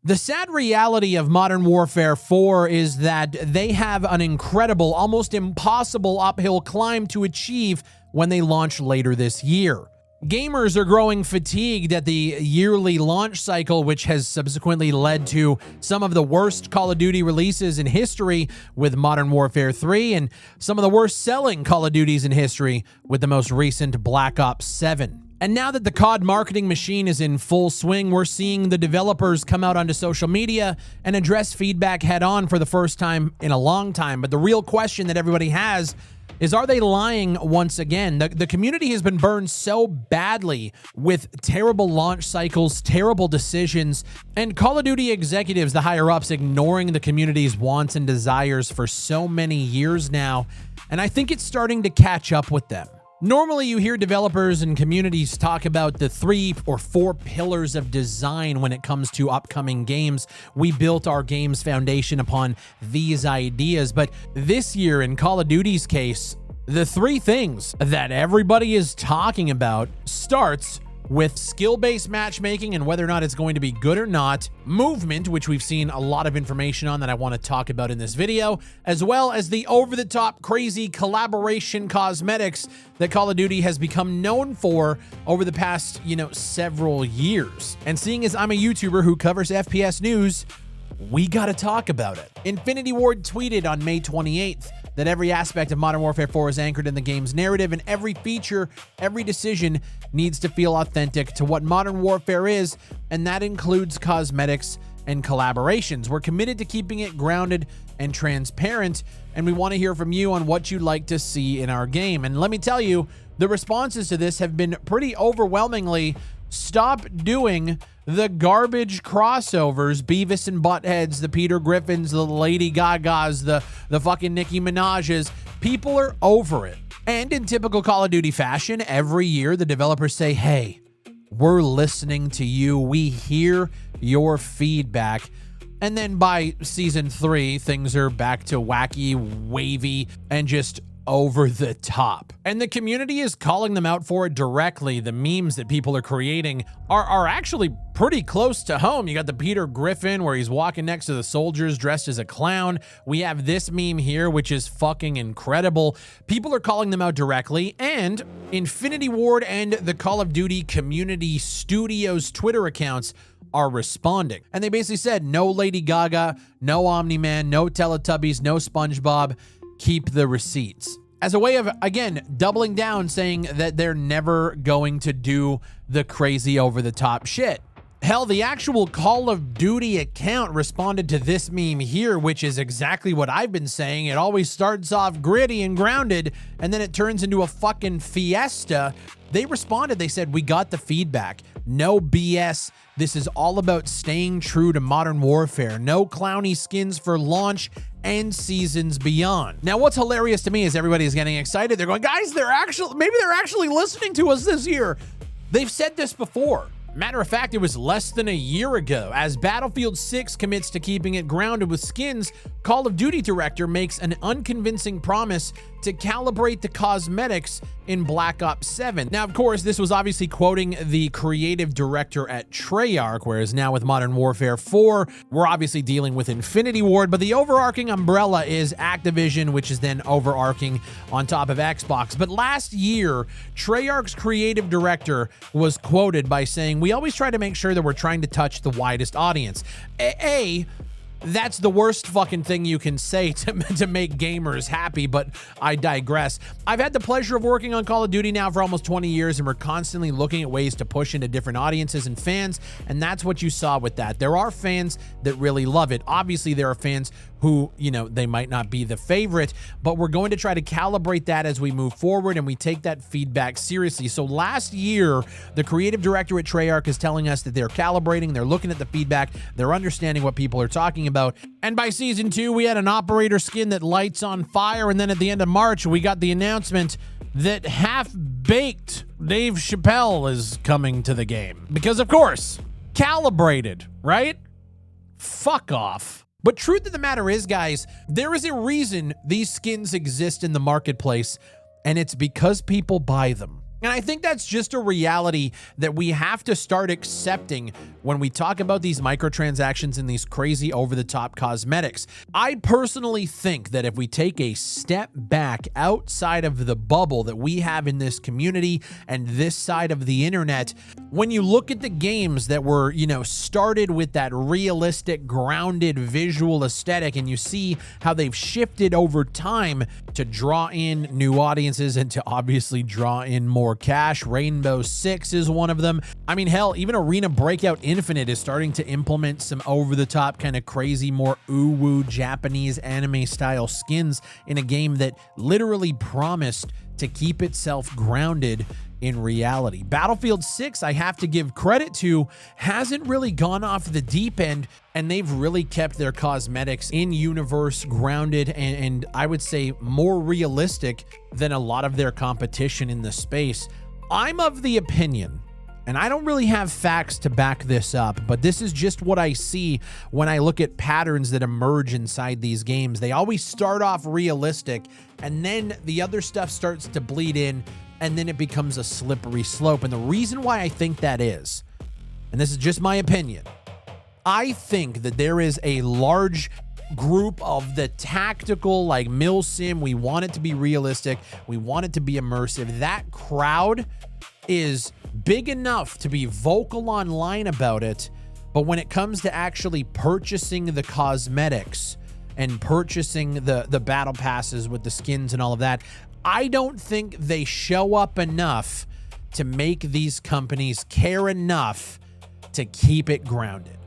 The sad reality of Modern Warfare 4 is that they have an incredible, almost impossible uphill climb to achieve when they launch later this year. Gamers are growing fatigued at the yearly launch cycle, which has subsequently led to some of the worst Call of Duty releases in history with Modern Warfare 3 and some of the worst selling Call of Duties in history with the most recent Black Ops 7. And now that the COD marketing machine is in full swing, we're seeing the developers come out onto social media and address feedback head on for the first time in a long time. But the real question that everybody has is, are they lying once again? The community has been burned so badly with terrible launch cycles, terrible decisions, and Call of Duty executives, the higher-ups, ignoring the community's wants and desires for so many years now. And I think it's starting to catch up with them. Normally, you hear developers and communities talk about the 3 or 4 pillars of design when it comes to upcoming games. We built our game's foundation upon these ideas, but this year in Call of Duty's case, the 3 things that everybody is talking about starts with skill-based matchmaking and whether or not it's going to be good or not, movement, which we've seen a lot of information on that I want to talk about in this video, as well as the over-the-top crazy collaboration cosmetics that Call of Duty has become known for over the past, several years. And seeing as I'm a YouTuber who covers FPS news, we gotta talk about it. Infinity Ward tweeted on May 28th that every aspect of Modern Warfare 4 is anchored in the game's narrative, and every feature, every decision needs to feel authentic to what Modern Warfare is, and that includes cosmetics and collaborations. We're committed to keeping it grounded and transparent, and we want to hear from you on what you'd like to see in our game. And let me tell you, the responses to this have been pretty overwhelmingly, stop doing the garbage crossovers, Beavis and Buttheads, the Peter Griffins, the Lady Gagas, the fucking Nicki Minaj's. People are over it. And in typical Call of Duty fashion, every year the developers say, hey, we're listening to you. We hear your feedback. And then by season 3, things are back to wacky, wavy, and just over the top. And the community is calling them out for it directly. The memes that people are creating are actually pretty close to home. You got the Peter Griffin where he's walking next to the soldiers dressed as a clown. We have this meme here, which is fucking incredible. People are calling them out directly, and Infinity Ward and the Call of Duty Community Studios Twitter accounts are responding. And they basically said, no Lady Gaga, no Omni-Man, no Teletubbies, no SpongeBob. Keep the receipts. As a way of, again, doubling down, saying that they're never going to do the crazy over-the-top shit. Hell, the actual Call of Duty account responded to this meme here, which is exactly what I've been saying. It always starts off gritty and grounded, and then it turns into a fucking fiesta. They responded, they said, we got the feedback. No BS. This is all about staying true to Modern Warfare. No clowny skins for launch and seasons beyond. Now, what's hilarious to me is everybody's getting excited. They're going, guys, maybe they're actually listening to us this year. They've said this before. Matter of fact, it was less than a year ago. As Battlefield 6 commits to keeping it grounded with skins, Call of Duty director makes an unconvincing promise to calibrate the cosmetics in Black Ops 7. Now, of course, this was obviously quoting the creative director at Treyarch, whereas now with Modern Warfare 4, we're obviously dealing with Infinity Ward, but the overarching umbrella is Activision, which is then overarching on top of Xbox. But last year, Treyarch's creative director was quoted by saying, we always try to make sure that we're trying to touch the widest audience. That's the worst fucking thing you can say to make gamers happy, but I digress. I've had the pleasure of working on Call of Duty now for almost 20 years, and we're constantly looking at ways to push into different audiences and fans, and that's what you saw with that. There are fans that really love it. Obviously, there are fans who, they might not be the favorite, but we're going to try to calibrate that as we move forward, and we take that feedback seriously. So last year, the creative director at Treyarch is telling us that they're calibrating, they're looking at the feedback, they're understanding what people are talking about. And by season 2, we had an operator skin that lights on fire, and then at the end of March, we got the announcement that half-baked Dave Chappelle is coming to the game. Because, of course, calibrated, right? Fuck off. But truth of the matter is, guys, there is a reason these skins exist in the marketplace, and it's because people buy them. And I think that's just a reality that we have to start accepting when we talk about these microtransactions and these crazy over-the-top cosmetics. I personally think that if we take a step back outside of the bubble that we have in this community and this side of the internet, when you look at the games that were, started with that realistic, grounded visual aesthetic, and you see how they've shifted over time to draw in new audiences and to obviously draw in more cash. Rainbow Six is one of them. I mean, hell, even Arena Breakout Infinite is starting to implement some over-the-top kind of crazy, more ooh-woo Japanese anime style skins in a game that literally promised to keep itself grounded in reality. Battlefield 6, I have to give credit to, hasn't really gone off the deep end, and they've really kept their cosmetics in universe grounded and I would say more realistic than a lot of their competition in the space. I'm of the opinion, and I don't really have facts to back this up, but this is just what I see when I look at patterns that emerge inside these games. They always start off realistic, and then the other stuff starts to bleed in, and then it becomes a slippery slope. And the reason why I think that is, and this is just my opinion, I think that there is a large group of the tactical, like milsim, we want it to be realistic, we want it to be immersive. That crowd is big enough to be vocal online about it, but when it comes to actually purchasing the cosmetics and purchasing the battle passes with the skins and all of that, I don't think they show up enough to make these companies care enough to keep it grounded.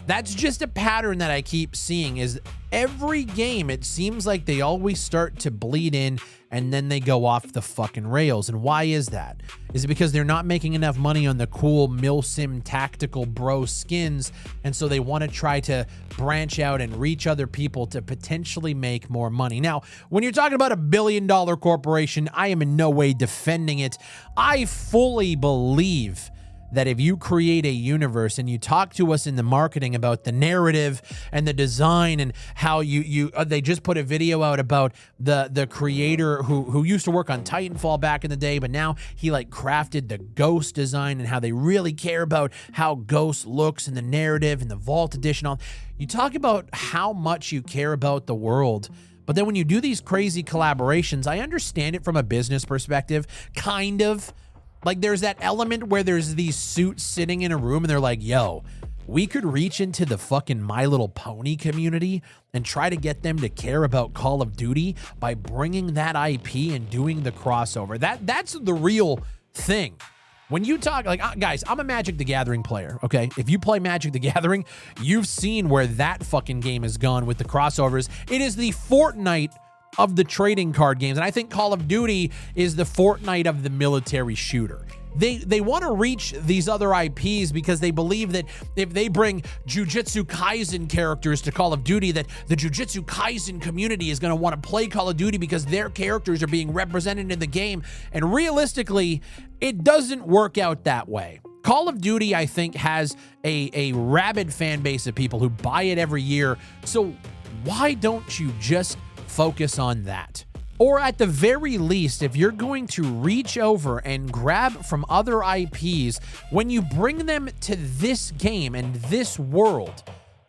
That's just a pattern that I keep seeing. Is every game, it seems like they always start to bleed in and then they go off the fucking rails. And why is that? Is it because they're not making enough money on the cool milsim tactical bro skins, and so they want to try to branch out and reach other people to potentially make more money? Now, when you're talking about $1 billion corporation, I am in no way defending it. I fully believe that if you create a universe and you talk to us in the marketing about the narrative and the design and how they just put a video out about the creator who used to work on Titanfall back in the day, but now he like crafted the Ghost design and how they really care about how Ghost looks and the narrative and the Vault Edition. You talk about how much you care about the world. But then when you do these crazy collaborations, I understand it from a business perspective, kind of. Like there's that element where there's these suits sitting in a room and they're like, yo, we could reach into the fucking My Little Pony community and try to get them to care about Call of Duty by bringing that IP and doing the crossover. That's the real thing. When you talk, like, guys, I'm a Magic the Gathering player, okay? If you play Magic the Gathering, you've seen where that fucking game has gone with the crossovers. It is the Fortnite of the trading card games, and I think Call of Duty is the Fortnite of the military shooter. They want to reach these other IPs because they believe that if they bring Jujutsu Kaisen characters to Call of Duty, that the Jujutsu Kaisen community is going to want to play Call of Duty because their characters are being represented in the game. And realistically, it doesn't work out that way. Call of Duty, I think, has a rabid fan base of people who buy it every year. So why don't you just focus on that? Or at the very least, if you're going to reach over and grab from other IPs, when you bring them to this game and this world,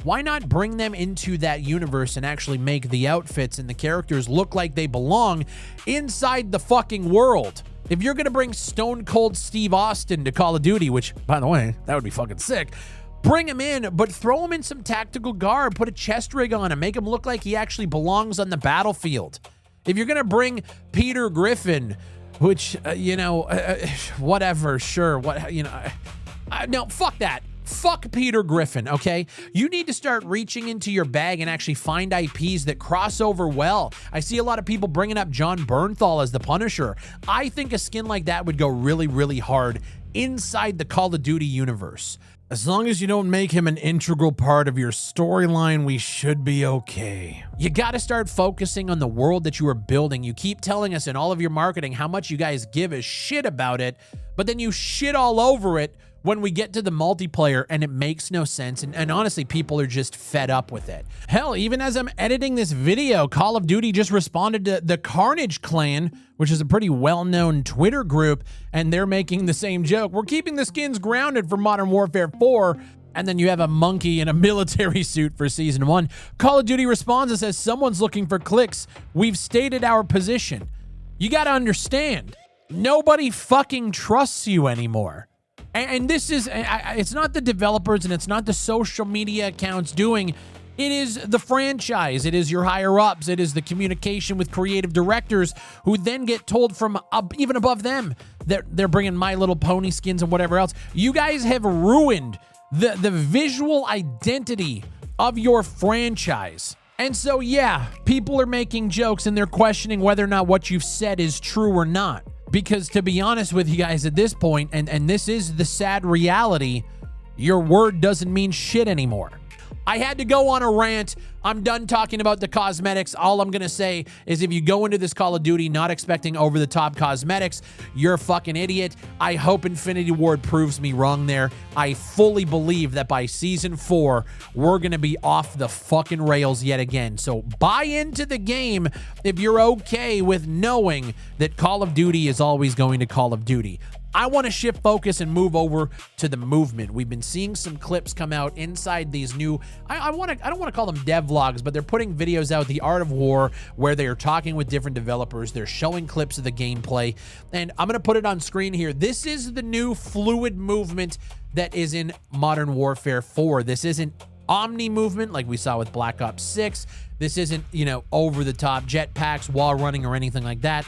why not bring them into that universe and actually make the outfits and the characters look like they belong inside the fucking world? If you're going to bring Stone Cold Steve Austin to Call of Duty, which, by the way, that would be fucking sick, bring him in, but throw him in some tactical garb, put a chest rig on him, make him look like he actually belongs on the battlefield. If you're going to bring Peter Griffin, which, whatever, sure, no, fuck that. Fuck Peter Griffin, okay? You need to start reaching into your bag and actually find IPs that cross over well. I see a lot of people bringing up John Bernthal as the Punisher. I think a skin like that would go really, really hard inside the Call of Duty universe. As long as you don't make him an integral part of your storyline, we should be okay. You gotta start focusing on the world that you are building. You keep telling us in all of your marketing how much you guys give a shit about it, but then you shit all over it when we get to the multiplayer and it makes no sense. And honestly, people are just fed up with it. Hell, even as I'm editing this video, Call of Duty just responded to the Carnage Clan, which is a pretty well-known Twitter group, and they're making the same joke. We're keeping the skins grounded for Modern Warfare 4. And then you have a monkey in a military suit for Season 1. Call of Duty responds and says, someone's looking for clicks. We've stated our position. You got to understand, nobody fucking trusts you anymore. And this is, it's not the developers and it's not the social media accounts doing. It is the franchise. It is your higher ups. It is the communication with creative directors who then get told from even above them that they're bringing My Little Pony skins and whatever else. You guys have ruined the visual identity of your franchise. And so, yeah, people are making jokes and they're questioning whether or not what you've said is true or not. Because to be honest with you guys at this point, and this is the sad reality, your word doesn't mean shit anymore. I had to go on a rant. I'm done talking about the cosmetics. All I'm going to say is if you go into this Call of Duty not expecting over-the-top cosmetics, you're a fucking idiot. I hope Infinity Ward proves me wrong there. I fully believe that by Season 4, we're going to be off the fucking rails yet again. So buy into the game if you're okay with knowing that Call of Duty is always going to Call of Duty. I want to shift focus and move over to the movement. We've been seeing some clips come out inside these new, I don't want to call them devlogs, but they're putting videos out, The Art of War, where they are talking with different developers. They're showing clips of the gameplay, and I'm going to put it on screen here. This is the new fluid movement that is in Modern Warfare 4. This isn't Omni movement like we saw with Black Ops 6. This isn't, over-the-top jetpacks, wall running, or anything like that.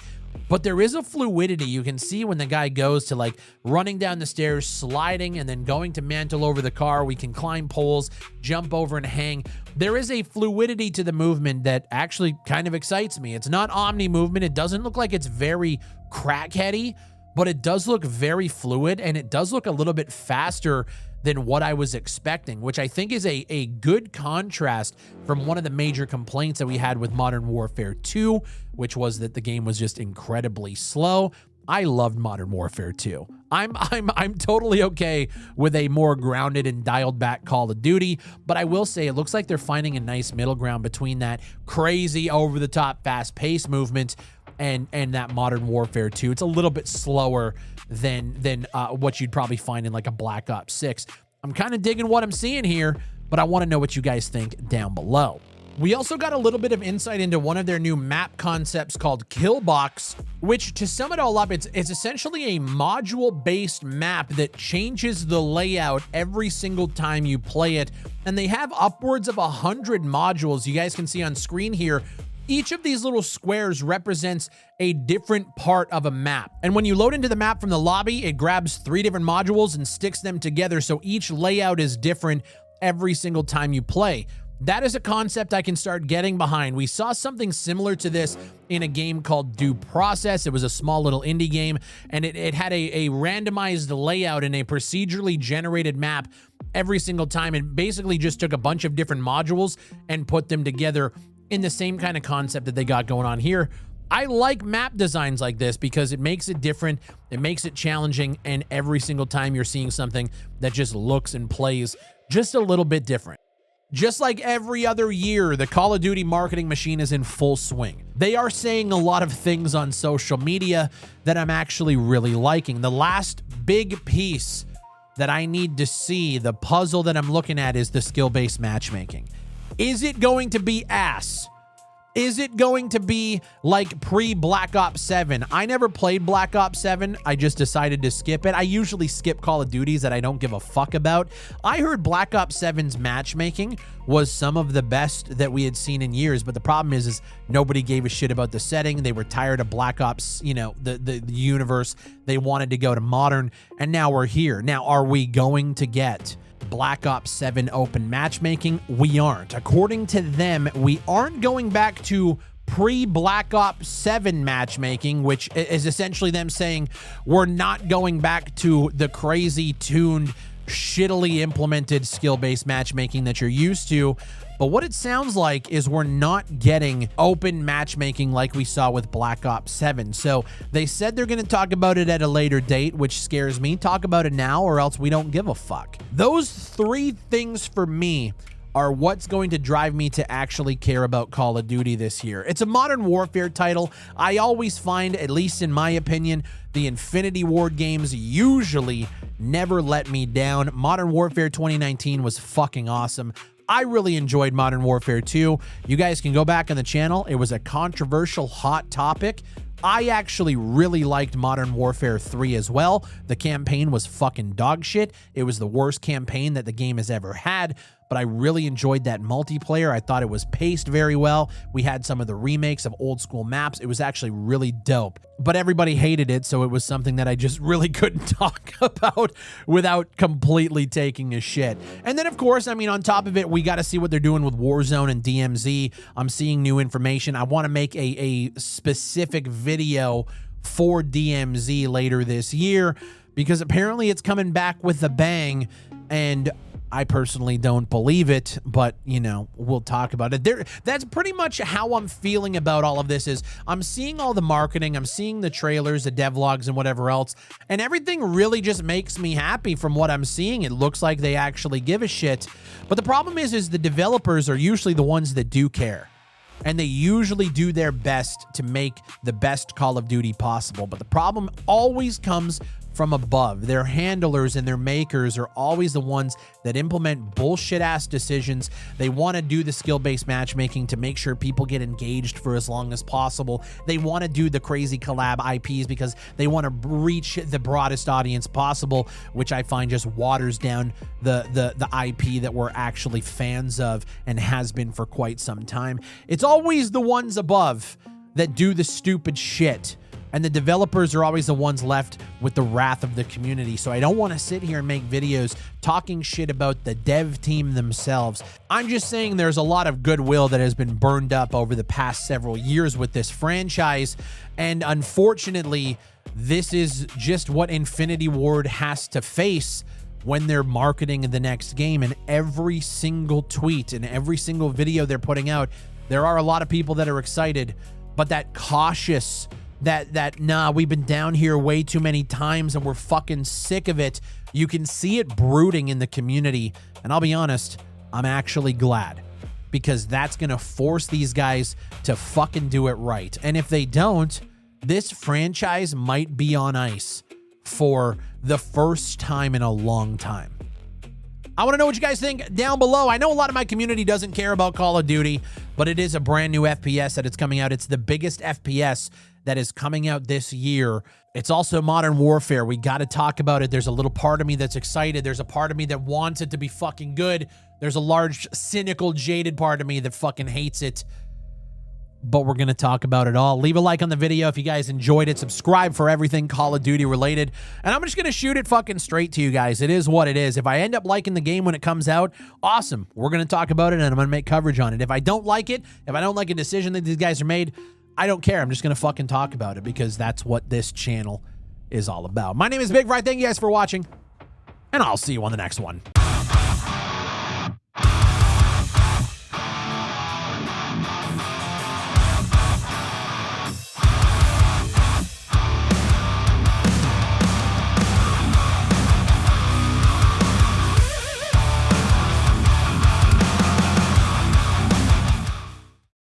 But there is a fluidity. You can see when the guy goes to like running down the stairs, sliding, and then going to mantle over the car. We can climb poles, jump over and hang. There is a fluidity to the movement that actually kind of excites me. It's not Omni movement. It doesn't look like it's very crackheady, but it does look very fluid, and it does look a little bit faster than what I was expecting, which I think is a good contrast from one of the major complaints that we had with Modern Warfare 2, which was that the game was just incredibly slow. I loved Modern Warfare 2. I'm totally okay with a more grounded and dialed back Call of Duty, but I will say it looks like they're finding a nice middle ground between that crazy over-the-top fast-paced movement and that Modern Warfare 2. It's a little bit slower than what you'd probably find in like a Black Ops 6. I'm kind of digging what I'm seeing here, but I want to know what you guys think down below. We also got a little bit of insight into one of their new map concepts called Killbox, which, to sum it all up, it's essentially a module-based map that changes the layout every single time you play it. And they have upwards of 100 modules. You guys can see on screen here. Each of these little squares represents a different part of a map. And when you load into the map from the lobby, it grabs 3 different modules and sticks them together, so each layout is different every single time you play. That is a concept I can start getting behind. We saw something similar to this in a game called Due Process. It was a small little indie game, and it had a randomized layout and a procedurally generated map every single time. It basically just took a bunch of different modules and put them together in the same kind of concept that they got going on here. I like map designs like this because it makes it different, it makes it challenging, and every single time you're seeing something that just looks and plays just a little bit different. Just like every other year, the Call of Duty marketing machine is in full swing. They are saying a lot of things on social media that I'm actually really liking. The last big piece that I need to see, the puzzle that I'm looking at, is the skill-based matchmaking. Is it going to be ass? Is it going to be like pre-Black Ops 7? I never played Black Ops 7. I just decided to skip it. I usually skip Call of Duties that I don't give a fuck about. I heard Black Ops 7's matchmaking was some of the best that we had seen in years, but the problem is nobody gave a shit about the setting. They were tired of Black Ops, the universe. They wanted to go to modern, and now we're here. Now, are we going to get Black Ops 7 open matchmaking? We aren't. According to them, we aren't going back to pre-Black Ops 7 matchmaking, which is essentially them saying we're not going back to the crazy tuned shittily implemented skill-based matchmaking that you're used to. But what it sounds like is we're not getting open matchmaking like we saw with Black Ops 7. So they said they're going to talk about it at a later date, which scares me. Talk about it now or else we don't give a fuck. Those three things for me are what's going to drive me to actually care about Call of Duty this year. It's a Modern Warfare title. I always find, at least in my opinion, the Infinity Ward games usually never let me down. Modern Warfare 2019 was fucking awesome. I really enjoyed Modern Warfare 2. You guys can go back on the channel. It was a controversial, hot topic. I actually really liked Modern Warfare 3 as well. The campaign was fucking dog shit. It was the worst campaign that the game has ever had, but I really enjoyed that multiplayer. I thought it was paced very well. We had some of the remakes of old school maps. It was actually really dope, but everybody hated it, so it was something that I just really couldn't talk about without completely taking a shit. And then, of course, I mean, on top of it, we got to see what they're doing with Warzone and DMZ. I'm seeing new information. I want to make a specific video for DMZ later this year because apparently it's coming back with a bang, and I personally don't believe it, but, you know, we'll talk about it. That's pretty much how I'm feeling about all of this. Is I'm seeing all the marketing, I'm seeing the trailers, the devlogs, and whatever else, and everything really just makes me happy from what I'm seeing. It looks like they actually give a shit. But the problem is the developers are usually the ones that do care, and they usually do their best to make the best Call of Duty possible. But the problem always comes from above. Their handlers and their makers are always the ones that implement bullshit-ass decisions. They want to do the skill-based matchmaking to make sure people get engaged for as long as possible. They want to do the crazy collab IPs because they want to reach the broadest audience possible, which I find just waters down the IP that we're actually fans of and has been for quite some time. It's always the ones above that do the stupid shit, and the developers are always the ones left with the wrath of the community. So I don't want to sit here and make videos talking shit about the dev team themselves. I'm just saying there's a lot of goodwill that has been burned up over the past several years with this franchise. And unfortunately, this is just what Infinity Ward has to face when they're marketing the next game. And every single tweet and every single video they're putting out, there are a lot of people that are excited, but that cautious, nah, we've been down here way too many times and we're fucking sick of it. You can see it brooding in the community. And I'll be honest, I'm actually glad, because that's going to force these guys to fucking do it right. And if they don't, this franchise might be on ice for the first time in a long time. I want to know what you guys think down below. I know a lot of my community doesn't care about Call of Duty, but it is a brand new FPS that it's coming out. It's the biggest FPS that is coming out this year. It's also Modern Warfare. We got to talk about it. There's a little part of me that's excited. There's a part of me that wants it to be fucking good. There's a large, cynical, jaded part of me that fucking hates it. But we're going to talk about it all. Leave a like on the video if you guys enjoyed it. Subscribe for everything Call of Duty related. And I'm just going to shoot it fucking straight to you guys. It is what it is. If I end up liking the game when it comes out, awesome. We're going to talk about it and I'm going to make coverage on it. If I don't like it, if I don't like a decision that these guys are made, I don't care. I'm just going to fucking talk about it because that's what this channel is all about. My name is BigfryTV. Thank you guys for watching, and I'll see you on the next one.